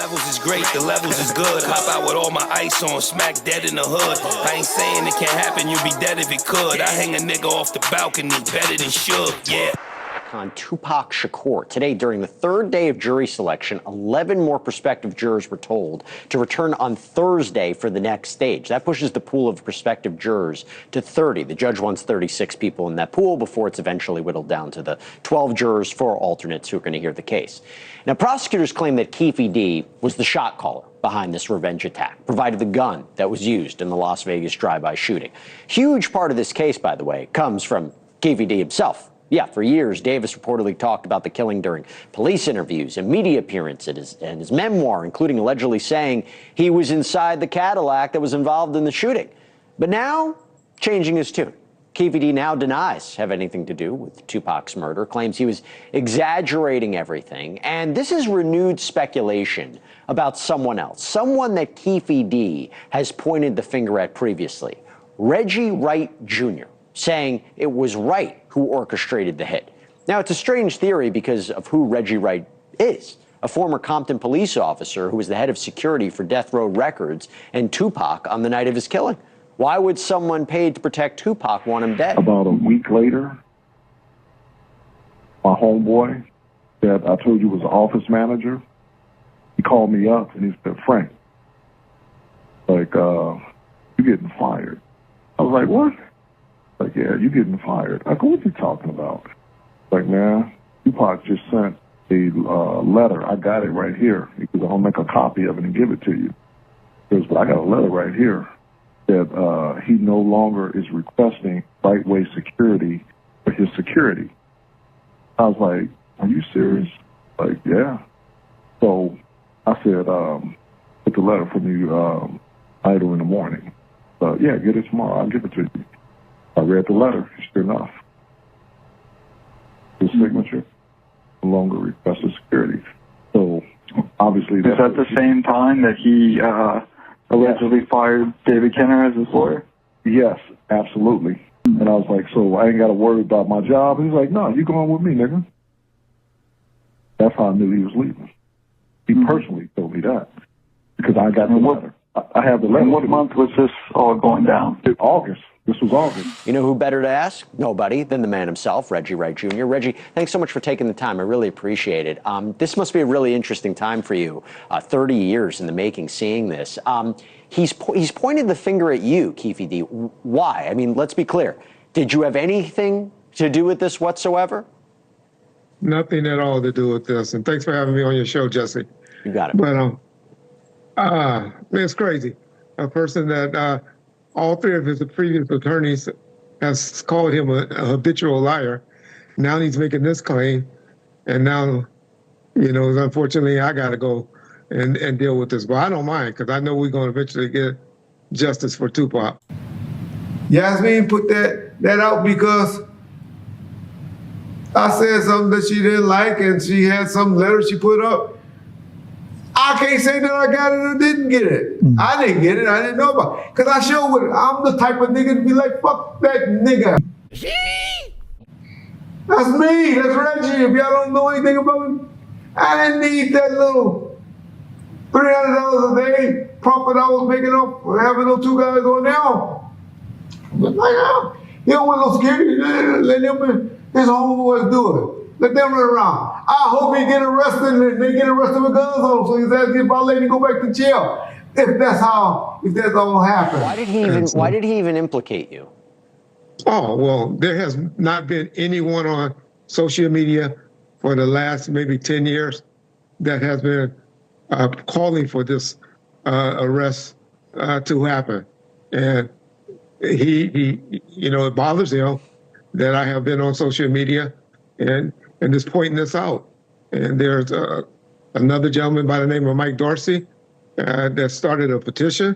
levels is great, the levels is good. Hop out with all my ice on, smack dead in the hood. I ain't saying it can't happen, you'd be dead if it could. I hang a nigga off the balcony, better than should, yeah. On Tupac Shakur. Today, during the third day of jury selection, 11 more prospective jurors were told to return on Thursday for the next stage. That pushes the pool of prospective jurors to 30. The judge wants 36 people in that pool before it's eventually whittled down to the 12 jurors, 4 alternates who are going to hear the case. Now, prosecutors claim that Keffe D was the shot caller behind this revenge attack, provided the gun that was used in the Las Vegas drive-by shooting. Huge part of this case, by the way, comes from Keffe D himself. Yeah, for years, Davis reportedly talked about the killing during police interviews and media appearances and his memoir, including allegedly saying he was inside the Cadillac that was involved in the shooting. But now, changing his tune. Keffe D now denies have anything to do with Tupac's murder, claims he was exaggerating everything, and this is renewed speculation about someone else, someone that Keffe D has pointed the finger at previously, Reggie Wright Jr., saying it was Wright who orchestrated the hit. Now, it's a strange theory because of who Reggie Wright is, a former Compton police officer who was the head of security for Death Row Records and Tupac on the night of his killing. Why would someone paid to protect Tupac want him dead? About a week later, my homeboy that I told you was the office manager, he called me up and he said, "Frank, like, you're getting fired." I was like, "What?" Like, "Yeah, you're getting fired." I go, "What you talking about?" Like, "Man, Tupac just sent a letter. I got it right here. He goes, "I'll make a copy of it and give it to you." He goes, "But I got a letter right here that he no longer is requesting right-way security for his security." I was like, "Are you serious?" Like, "Yeah." So I said, "Put the letter for me idle in the morning." "Yeah, get it tomorrow. I'll give it to you." I read the letter, sure enough. His signature no longer requested security. So obviously, is that the same time that he allegedly fired David Kenner as his lawyer? Yes, absolutely. And I was like, "So I ain't got to worry about my job?" He's like, "No, you going with me, nigga." That's how I knew he was leaving. He personally told me that because I got the letter. I have the letter. And what month was this all going down? August. This was August. You know who better to ask? Nobody than the man himself, Reggie Wright Jr. Reggie, thanks so much for taking the time. I really appreciate it. This must be a really interesting time for you, 30 years in the making, seeing this. He's pointed the finger at you, Keffe D. Why? I mean, let's be clear. Did you have anything to do with this whatsoever? Nothing at all to do with this. And thanks for having me on your show, Jesse. You got it. But it's crazy. A person that all 3 of his previous attorneys has called him a habitual liar. Now he's making this claim. And now, you know, unfortunately, I got to go and deal with this. But I don't mind because I know we're going to eventually get justice for Tupac. Yasmin put that out because I said something that she didn't like and she had some letter she put up. I can't say that I got it or didn't get it. I didn't get it. I didn't know about it. Because I sure would. I'm the type of nigga to be like, "Fuck that nigga." That's me. That's Reggie. If y'all don't know anything about me, I didn't need that little $300 a day profit I was making up for having those 2 guys on there. But like, he don't want no security. Let him, his homeboys do it. Let them run around. I hope he get arrested and they get arrested with guns on him so he's asking if I let him go back to jail. If that's all happened. Why did he even implicate you? Oh, well, there has not been anyone on social media for the last maybe 10 years that has been calling for this arrest to happen. And he, you know, it bothers him that I have been on social media and just pointing this out. And there's another gentleman by the name of Mike Dorsey that started a petition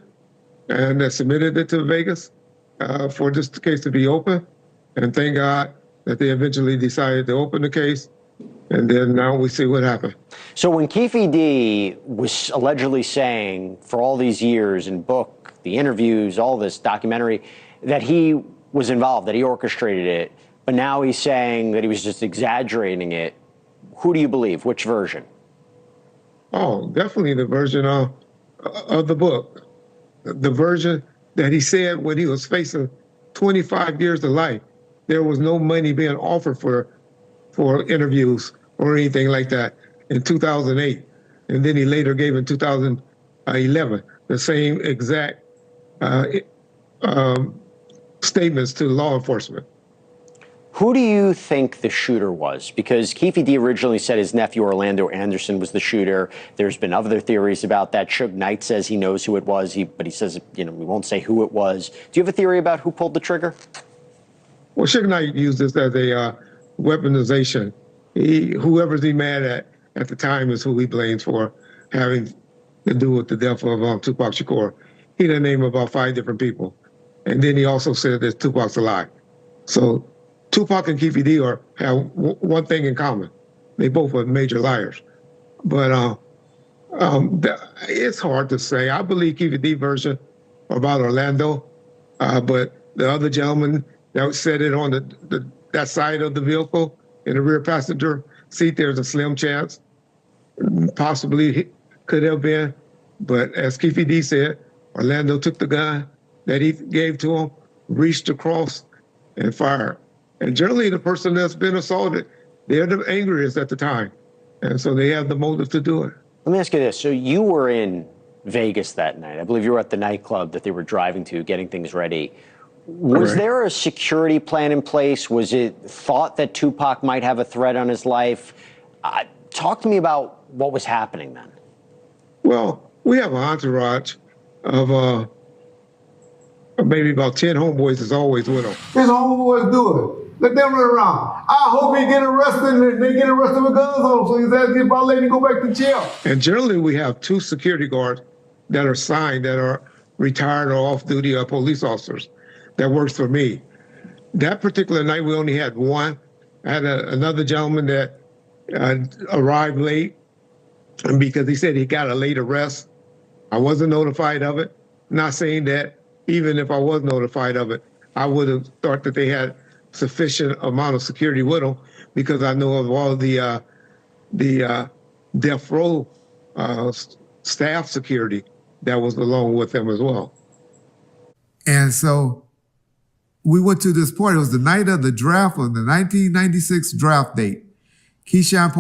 and that submitted it to Vegas for this case to be open. And thank God that they eventually decided to open the case. And then now we see what happened. So when Keffe D was allegedly saying for all these years in book, the interviews, all this documentary, that he was involved, that he orchestrated it, but now he's saying that he was just exaggerating it, who do you believe? Which version? Oh, definitely the version of the book. The version that he said when he was facing 25 years to life. There was no money being offered for interviews or anything like that in 2008. And then he later gave in 2011 the same exact statements to law enforcement. Who do you think the shooter was? Because Keefe D originally said his nephew Orlando Anderson was the shooter. There's been other theories about that. Suge Knight says he knows who it was, but he says, we won't say who it was. Do you have a theory about who pulled the trigger? Well, Suge Knight used this as a weaponization. Whoever's he mad at the time is who he blames for having to do with the death of Tupac Shakur. He done named about 5 different people. And then he also said that Tupac's alive. So Tupac and Keefe D have one thing in common. They both are major liars. But it's hard to say. I believe Keefe D version about Orlando, but the other gentleman that said it on that side of the vehicle in the rear passenger seat, there's a slim chance. Possibly could have been. But as Keefe D said, Orlando took the gun that he gave to him, reached across, and fired. And generally, the person that's been assaulted, they're the angriest at the time. And so they have the motive to do it. Let me ask you this. So you were in Vegas that night. I believe you were at the nightclub that they were driving to, getting things ready. Was there a security plan in place? Was it thought that Tupac might have a threat on his life? Talk to me about what was happening then. Well, we have an entourage of maybe about 10 homeboys is always with them. His homeboys do it. Let them run around. I hope he get arrested and they get arrested with guns on him so he's asking about letting him go back to jail. And generally we have 2 security guards that are signed, that are retired or off-duty police officers that works for me. That particular night we only had one. I had another gentleman that arrived late, and because he said he got a late arrest. I wasn't notified of it. Not saying that even if I was notified of it, I would have thought that they had sufficient amount of security with them, because I know of all the death row staff security that was along with them as well. And so we went to this party. It was the night of the draft, on the 1996 draft date. Keyshawn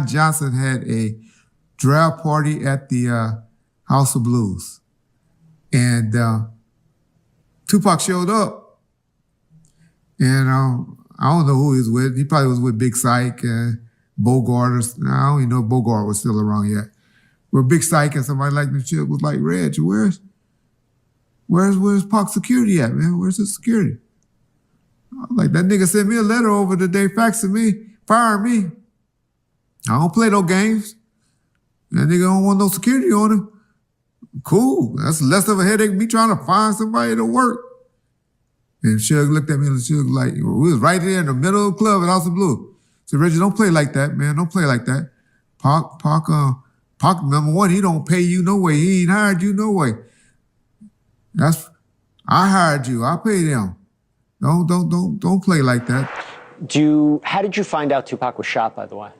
Johnson had a draft party at the House of Blues. And Tupac showed up. And I don't know who he was with. He probably was with Big Syke and Bogart. I don't even know if Bogart was still around yet. But Big Syke and somebody like the shit was like, Reg, where's Pac's security at, man? Where's his security? I was like, that nigga sent me a letter over the day, faxing me, firing me. I don't play no games. That nigga don't want no security on him. Cool. That's less of a headache than me trying to find somebody to work. And Suge looked at me and Suge like, we was right there in the middle of the club at House of Blue. So Reggie, don't play like that, man. Don't play like that. Pac, number one, he don't pay you no way. He ain't hired you no way. I hired you. I paid him. Don't play like that. How did you find out Tupac was shot, by the way?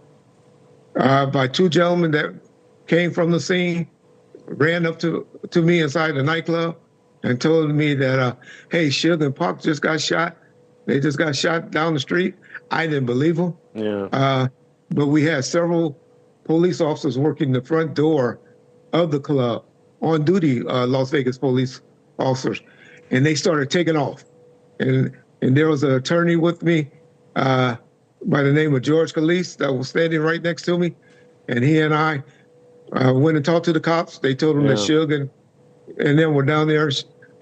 By 2 gentlemen that came from the scene, ran up to me inside the nightclub and told me that, hey, Suge and Pac just got shot. They just got shot down the street. I didn't believe them. Yeah. But we had several police officers working the front door of the club, on duty Las Vegas police officers, and they started taking off. And there was an attorney with me by the name of George Calise that was standing right next to me, and he and I went and talked to the cops. They told them that Suge and then were down there,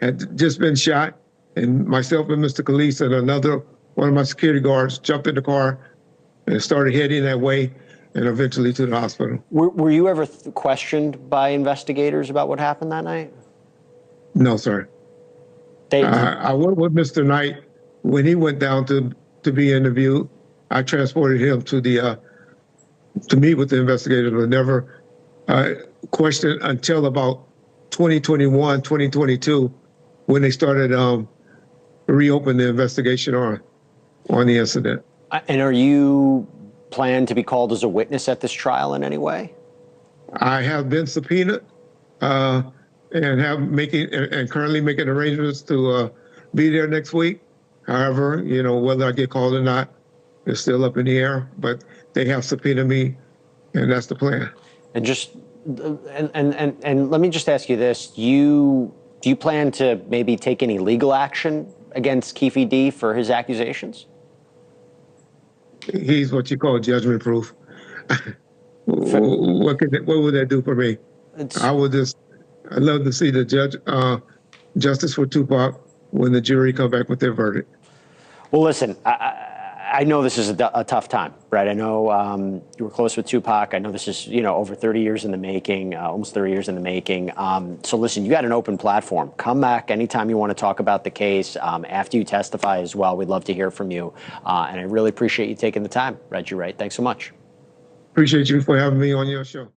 had just been shot, and myself and Mr. Calise and another one of my security guards jumped in the car and started heading that way, and eventually to the hospital. Were you ever questioned by investigators about what happened that night? No, sir. I went with Mr. Knight when he went down to be interviewed. I transported him to meet with the investigators, but never questioned until about 2021, 2022, when they started reopening the investigation on the incident. And are you planned to be called as a witness at this trial in any way? I have been subpoenaed and currently making arrangements to be there next week. However, whether I get called or not is still up in the air, but they have subpoenaed me, and that's the plan. And just and let me just ask you this: do you plan to maybe take any legal action against Keefe D for his accusations? He's what you call judgment proof. What would that do for me? I'd love to see the justice for Tupac when the jury come back with their verdict. Well, listen, I know this is a tough time, right? I know you were close with Tupac. I know this is, over 30 years in the making, almost 30 years in the making. So listen, you got an open platform. Come back anytime you want to talk about the case. After you testify as well, we'd love to hear from you. And I really appreciate you taking the time, Reggie Wright. Thanks so much. Appreciate you for having me on your show.